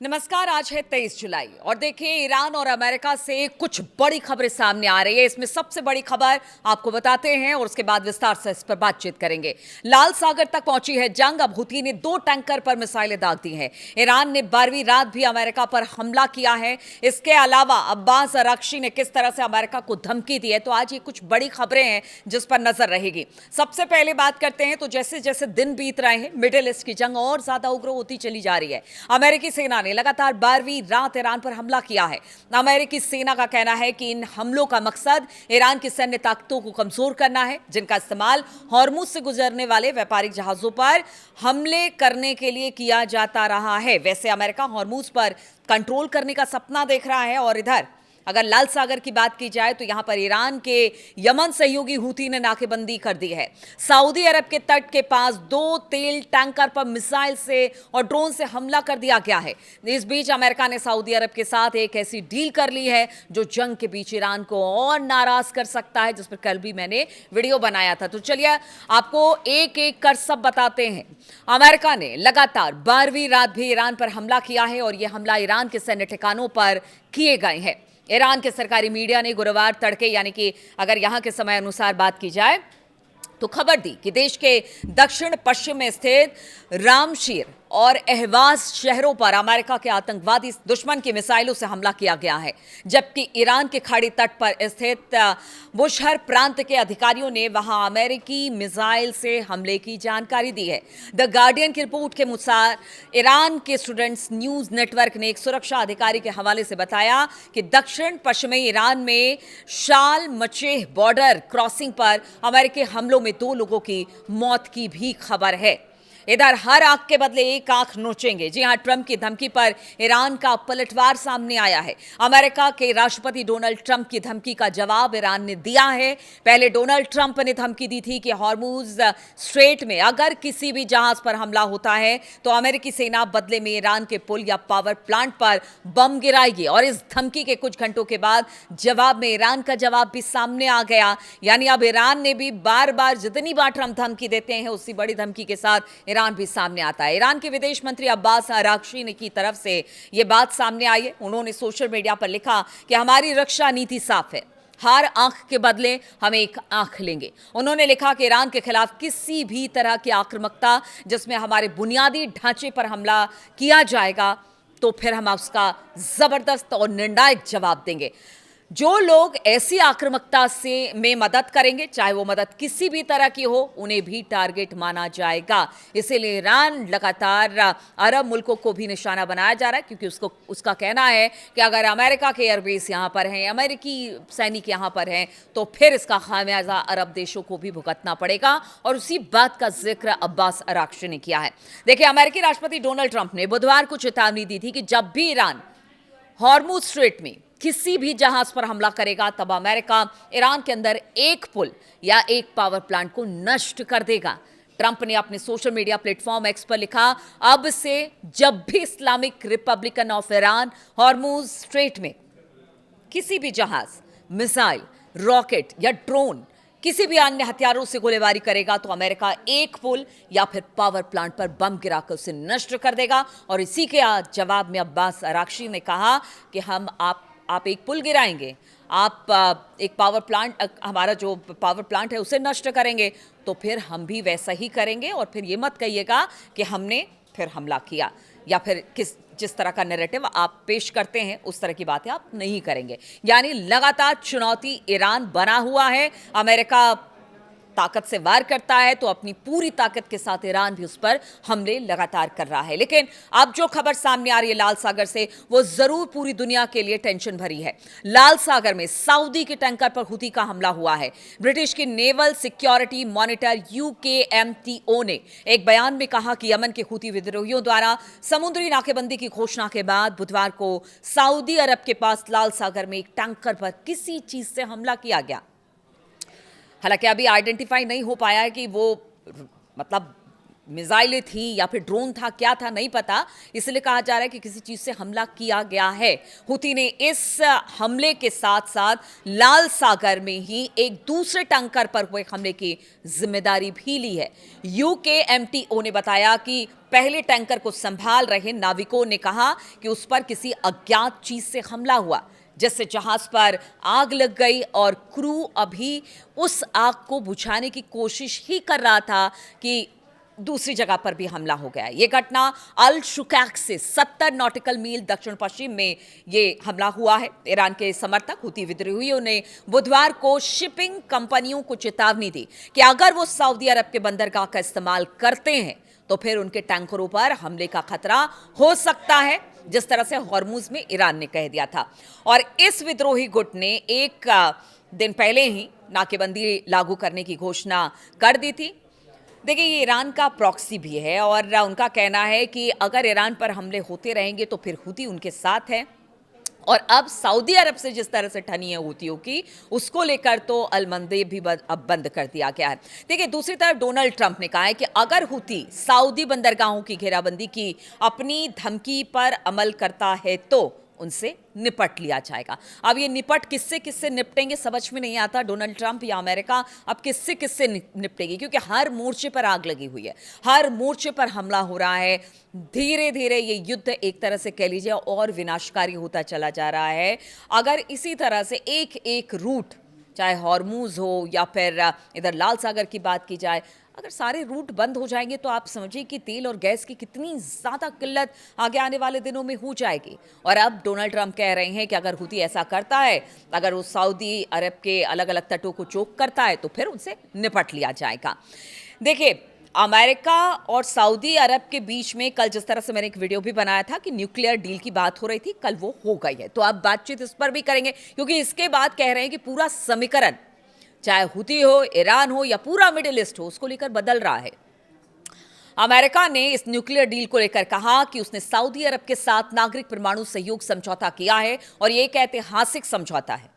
नमस्कार। आज है 23 जुलाई और देखिए ईरान और अमेरिका से कुछ बड़ी खबरें सामने आ रही है। इसमें सबसे बड़ी खबर आपको बताते हैं और उसके बाद विस्तार से इस पर बातचीत करेंगे। लाल सागर तक पहुंची है जंग। अब हुती ने 2 टैंकर पर मिसाइलें दाग दी हैं। ईरान ने 12वीं रात भी अमेरिका पर हमला किया है। इसके अलावा अब्बास अराक्ची ने किस तरह से अमेरिका को धमकी दी है, तो आज ये कुछ बड़ी खबरें हैं जिस पर नजर रहेगी। सबसे पहले बात करते हैं तो जैसे जैसे दिन बीत रहे हैं मिडिल ईस्ट की जंग और ज्यादा उग्र होती चली जा रही है। अमेरिकी सेना लगातार 12वीं रात ईरान पर हमला किया है। अमेरिकी सेना का कहना है कि इन हमलों का मकसद ईरान की सैन्य ताकतों को कमजोर करना है, जिनका इस्तेमाल हॉर्मुज से गुजरने वाले व्यापारिक जहाजों पर हमले करने के लिए किया जाता रहा है। वैसे अमेरिका हॉर्मुज पर कंट्रोल करने का सपना देख रहा है और इधर अगर लाल सागर की बात की जाए तो यहां पर ईरान के यमन सहयोगी हुती ने नाकेबंदी कर दी है। सऊदी अरब के तट के पास 2 तेल टैंकर पर मिसाइल से और ड्रोन से हमला कर दिया गया है। इस बीच अमेरिका ने सऊदी अरब के साथ एक ऐसी डील कर ली है जो जंग के बीच ईरान को और नाराज कर सकता है, जिस पर कल भी मैंने वीडियो बनाया था। तो चलिए आपको एक एक कर सब बताते हैं। अमेरिका ने लगातार 12वीं रात भी ईरान पर हमला किया है और यह हमला ईरान के सैन्य ठिकानों पर किए गए हैं। ईरान के सरकारी मीडिया ने गुरुवार तड़के यानी कि अगर यहां के समय अनुसार बात की जाए तो खबर दी कि देश के दक्षिण पश्चिम में स्थित रामशीर और अहवाज शहरों पर अमेरिका के आतंकवादी दुश्मन की मिसाइलों से हमला किया गया है, जबकि ईरान के खाड़ी तट पर स्थित बुशहर प्रांत के अधिकारियों ने वहां अमेरिकी मिसाइल से हमले की जानकारी दी है। द गार्डियन की रिपोर्ट के अनुसार ईरान के स्टूडेंट्स न्यूज नेटवर्क ने एक सुरक्षा अधिकारी के हवाले से बताया कि दक्षिण पश्चिमी ईरान में शाल मचेह बॉर्डर क्रॉसिंग पर अमेरिकी हमलों में 2 लोगों की मौत की भी खबर है। इधर हर आंख के बदले एक आंख नोचेंगे। जी हां, ट्रंप की धमकी पर ईरान का पलटवार सामने आया है। अमेरिका के राष्ट्रपति डोनाल्ड ट्रंप की धमकी का जवाब ईरान ने दिया है। पहले डोनाल्ड ट्रंप ने धमकी दी थी कि हॉर्मुज स्ट्रेट में अगर किसी भी जहाज पर हमला होता है तो अमेरिकी सेना बदले में ईरान के पुल या पावर प्लांट पर बम गिराएगी। और इस धमकी के कुछ घंटों के बाद जवाब में ईरान का जवाब भी सामने आ गया। यानी अब ईरान ने भी बार बार जितनी बार ट्रंप धमकी देते हैं उसी बड़ी धमकी के साथ ईरान भी सामने आता है। ईरान के विदेश मंत्री अब्बास अराक्ची ने की तरफ से यह बात सामने आई है। उन्होंने सोशल मीडिया पर लिखा कि हमारी रक्षा नीति साफ है, हर आंख के बदले हम एक आंख लेंगे। उन्होंने लिखा कि ईरान के खिलाफ किसी भी तरह की आक्रामकता जिसमें हमारे बुनियादी ढांचे पर हमला किया जाएगा तो फिर हम उसका जबरदस्त और निर्णायक जवाब देंगे। जो लोग ऐसी आक्रामकता से में मदद करेंगे, चाहे वो मदद किसी भी तरह की हो, उन्हें भी टारगेट माना जाएगा। इसीलिए ईरान लगातार अरब मुल्कों को भी निशाना बनाया जा रहा है, क्योंकि उसका कहना है कि अगर अमेरिका के एयरबेस यहाँ पर हैं, अमेरिकी सैनिक यहाँ पर हैं, तो फिर इसका खामियाजा अरब देशों को भी भुगतना पड़ेगा। और उसी बात का जिक्र अब्बास अराक्ची ने किया है। देखिए, अमेरिकी राष्ट्रपति डोनाल्ड ट्रंप ने बुधवार को चेतावनी दी थी कि जब भी ईरान हॉर्मुज स्ट्रेट में किसी भी जहाज पर हमला करेगा तब अमेरिका ईरान के अंदर एक पुल या एक पावर प्लांट को नष्ट कर देगा। ट्रंप ने अपने सोशल मीडिया प्लेटफॉर्म एक्स पर लिखा, अब से जब भी Islamic Republican of Iran Hormuz strait में किसी भी जहाज, मिसाइल, रॉकेट या ड्रोन किसी भी अन्य हथियारों से गोलीबारी करेगा तो अमेरिका एक पुल या फिर पावर प्लांट पर बम गिराकर उसे नष्ट कर देगा। और इसी के जवाब में अब्बास अराक्ची ने कहा कि आप एक पुल गिराएंगे, आप एक पावर प्लांट, हमारा जो पावर प्लांट है उसे नष्ट करेंगे, तो फिर हम भी वैसा ही करेंगे। और फिर ये मत कहिएगा कि हमने फिर हमला किया, या फिर जिस तरह का नैरेटिव आप पेश करते हैं उस तरह की बातें आप नहीं करेंगे। यानी लगातार चुनौती ईरान बना हुआ है। अमेरिका ताकत से वार करता है तो अपनी पूरी ताकत के साथ ईरान भी उस पर हमले लगातार कर रहा है। लेकिन अब जो खबर सामने आ रही है लाल सागर से, वो जरूर पूरी दुनिया के लिए टेंशन भरी है। लाल सागर में सऊदी के टैंकर पर हुती का हमला हुआ है। ब्रिटिश की नेवल सिक्योरिटी मॉनिटर UKMTO ने एक बयान में कहा कि यमन के हुती विद्रोहियों द्वारा समुद्री नाकेबंदी की घोषणा के बाद बुधवार को सऊदी अरब के पास लाल सागर में एक टैंकर पर किसी चीज से हमला किया गया। हालांकि अभी आइडेंटिफाई नहीं हो पाया है कि वो मतलब मिसाइलें थी या फिर ड्रोन था, क्या था नहीं पता, इसलिए कहा जा रहा है कि किसी चीज से हमला किया गया है। हुती ने इस हमले के साथ साथ लाल सागर में ही एक दूसरे टैंकर पर हुए हमले की जिम्मेदारी भी ली है। यूकेएमटीओ ने बताया कि पहले टैंकर को संभाल रहे नाविकों ने कहा कि उस पर किसी अज्ञात चीज से हमला हुआ, जिससे जहाज पर आग लग गई और क्रू अभी उस आग को बुझाने की कोशिश ही कर रहा था कि दूसरी जगह पर भी हमला हो गया। यह घटना अल शुकैक से 70 नॉटिकल मील दक्षिण पश्चिम में यह हमला हुआ है। ईरान के समर्थक हुती विद्रोहियों ने बुधवार को शिपिंग कंपनियों को चेतावनी दी कि अगर वो सऊदी अरब के बंदरगाह का इस्तेमाल करते हैं तो फिर उनके टैंकरों पर हमले का खतरा हो सकता है, जिस तरह से हॉर्मुज में ईरान ने कह दिया था। और इस विद्रोही गुट ने एक दिन पहले ही नाकेबंदी लागू करने की घोषणा कर दी थी। देखिए, ये ईरान का प्रॉक्सी भी है और उनका कहना है कि अगर ईरान पर हमले होते रहेंगे तो फिर हुती उनके साथ है। और अब सऊदी अरब से जिस तरह से ठनी है हुतियों की, उसको लेकर तो अलमंदे भी अब बंद कर दिया गया है। देखिए, दूसरी तरफ डोनाल्ड ट्रंप ने कहा है कि अगर हुती सऊदी बंदरगाहों की घेराबंदी की अपनी धमकी पर अमल करता है तो उनसे निपट लिया जाएगा। अब ये निपट किससे किससे निपटेंगे समझ में नहीं आता। डोनाल्ड ट्रंप या अमेरिका अब किससे किससे निपटेगी, क्योंकि हर मोर्चे पर आग लगी हुई है, हर मोर्चे पर हमला हो रहा है। धीरे धीरे ये युद्ध एक तरह से कह लीजिए और विनाशकारी होता चला जा रहा है। अगर इसी तरह से एक एक रूट, चाहे हॉर्मुज हो या फिर इधर लाल सागर की बात की जाए, अगर सारे रूट बंद हो जाएंगे तो आप समझिए कि तेल और गैस की कितनी ज़्यादा किल्लत आगे आने वाले दिनों में हो जाएगी। और अब डोनाल्ड ट्रंप कह रहे हैं कि अगर हुती ऐसा करता है, अगर वो सऊदी अरब के अलग अलग तटों को चोक करता है तो फिर उनसे निपट लिया जाएगा। देखिए, अमेरिका और सऊदी अरब के बीच में कल जिस तरह से मैंने एक वीडियो भी बनाया था कि न्यूक्लियर डील की बात हो रही थी, कल वो हो गई है। तो अब बातचीत इस पर भी करेंगे, क्योंकि इसके बाद कह रहे हैं कि पूरा समीकरण, चाहे हुती हो, ईरान हो या पूरा मिडिल ईस्ट हो, उसको लेकर बदल रहा है। अमेरिका ने इस न्यूक्लियर डील को लेकर कहा कि उसने सऊदी अरब के साथ नागरिक परमाणु सहयोग समझौता किया है और यह एक ऐतिहासिक समझौता है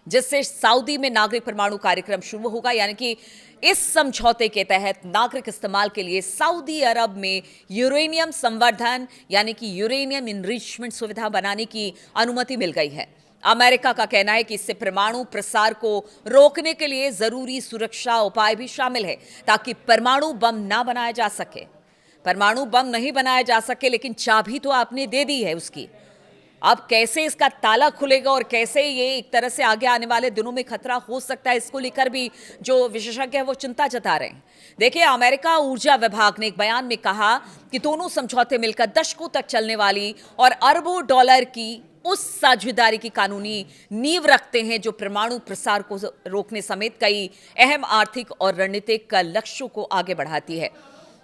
जिससे सऊदी में नागरिक परमाणु कार्यक्रम शुरू होगा। यानी कि इस समझौते के तहत नागरिक इस्तेमाल के लिए सऊदी अरब में यूरेनियम संवर्धन यानी कि यूरेनियम इनरिचमेंट सुविधा बनाने की अनुमति मिल गई है। अमेरिका का कहना है कि इससे परमाणु प्रसार को रोकने के लिए जरूरी सुरक्षा उपाय भी शामिल है ताकि परमाणु बम ना बनाया जा सके। परमाणु बम नहीं बनाया जा सके, लेकिन चाबी तो आपने दे दी है उसकी। अब कैसे इसका ताला खुलेगा और कैसे ये एक तरह से आगे आने वाले दिनों में खतरा हो सकता है, इसको लेकर भी जो विशेषज्ञ हैं वो चिंता जता रहे हैं। देखिए, अमेरिका ऊर्जा विभाग ने एक बयान में कहा कि दोनों समझौते मिलकर दशकों तक चलने वाली और अरबों डॉलर की उस साझेदारी की कानूनी नींव रखते हैं जो परमाणु प्रसार को रोकने समेत कई अहम आर्थिक और रणनीतिक लक्ष्यों को आगे बढ़ाती है।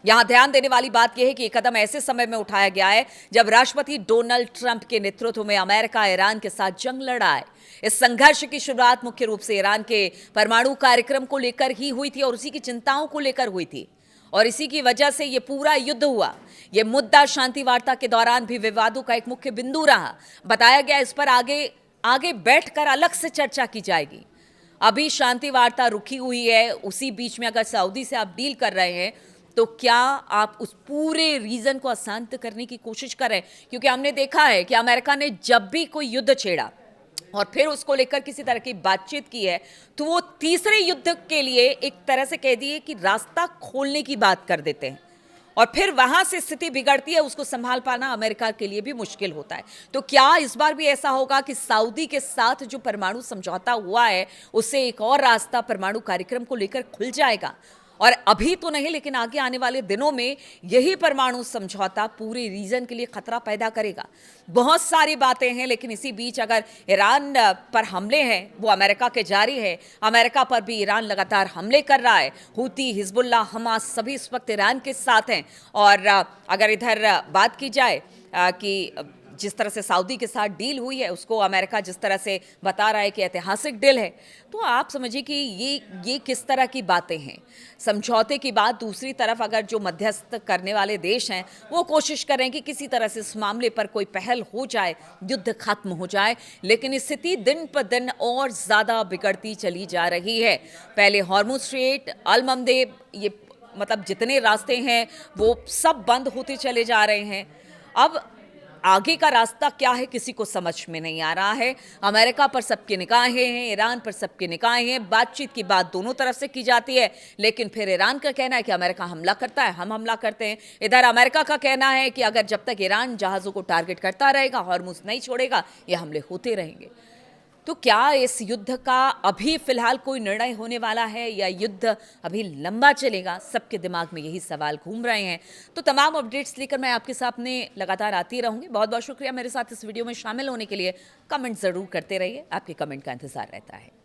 यहां ध्यान देने वाली बात यह है कि यह कदम ऐसे समय में उठाया गया है जब राष्ट्रपति डोनाल्ड ट्रंप के नेतृत्व में अमेरिका ईरान के साथ जंग लड़ा है। इस संघर्ष की शुरुआत मुख्य रूप से ईरान के परमाणु कार्यक्रम को लेकर ही हुई थी और उसी की चिंताओं को लेकर हुई थी और इसी की वजह से यह पूरा युद्ध हुआ। यह मुद्दा शांति वार्ता के दौरान भी विवादों का एक मुख्य बिंदु रहा। बताया गया इस पर आगे बैठकर अलग से चर्चा की जाएगी। अभी शांति वार्ता रुकी हुई है, उसी बीच में अगर सऊदी से आप डील कर रहे हैं तो क्या आप उस पूरे रीजन को अशांत करने की कोशिश कर रहे हैं? क्योंकि हमने देखा है कि अमेरिका ने जब भी कोई युद्ध छेड़ा और फिर उसको लेकर किसी तरह की बातचीत की है तो वो तीसरे युद्ध के लिए एक तरह से कह दिए कि रास्ता खोलने की बात कर देते हैं और फिर वहां से स्थिति बिगड़ती है, उसको संभाल पाना अमेरिका के लिए भी मुश्किल होता है। तो क्या इस बार भी ऐसा होगा कि सऊदी के साथ जो परमाणु समझौता हुआ है उससे एक और रास्ता परमाणु कार्यक्रम को लेकर खुल जाएगा? और अभी तो नहीं, लेकिन आगे आने वाले दिनों में यही परमाणु समझौता पूरे रीजन के लिए खतरा पैदा करेगा। बहुत सारी बातें हैं, लेकिन इसी बीच अगर ईरान पर हमले हैं वो अमेरिका के जारी है, अमेरिका पर भी ईरान लगातार हमले कर रहा है। हुती, हिजबुल्लाह, हमास सभी इस वक्त ईरान के साथ हैं। और अगर इधर बात की जाए कि जिस तरह से सऊदी के साथ डील हुई है उसको अमेरिका जिस तरह से बता रहा है कि ऐतिहासिक डील है, तो आप समझिए कि ये किस तरह की बातें हैं। समझौते की बात दूसरी तरफ अगर जो मध्यस्थ करने वाले देश हैं वो कोशिश करें कि किसी तरह से इस मामले पर कोई पहल हो जाए, युद्ध खत्म हो जाए, लेकिन स्थिति दिन पर दिन और ज़्यादा बिगड़ती चली जा रही है। पहले हॉर्मुज स्ट्रेट, अल मंदेब, ये मतलब जितने रास्ते हैं वो सब बंद होते चले जा रहे हैं। अब आगे का रास्ता क्या है किसी को समझ में नहीं आ रहा है। अमेरिका पर सबकी निगाहें हैं, ईरान पर सबकी निगाहें हैं। बातचीत की बात दोनों तरफ से की जाती है, लेकिन फिर ईरान का कहना है कि अमेरिका हमला करता है, हम हमला करते हैं। इधर अमेरिका का कहना है कि अगर जब तक ईरान जहाज़ों को टारगेट करता रहेगा, हॉर्मुज़ नहीं छोड़ेगा, ये हमले होते रहेंगे। तो क्या इस युद्ध का अभी फिलहाल कोई निर्णय होने वाला है या युद्ध अभी लंबा चलेगा? सबके दिमाग में यही सवाल घूम रहे हैं। तो तमाम अपडेट्स लेकर मैं आपके सामने लगातार आती रहूंगी। बहुत बहुत शुक्रिया मेरे साथ इस वीडियो में शामिल होने के लिए। कमेंट ज़रूर करते रहिए, आपके कमेंट का इंतज़ार रहता है।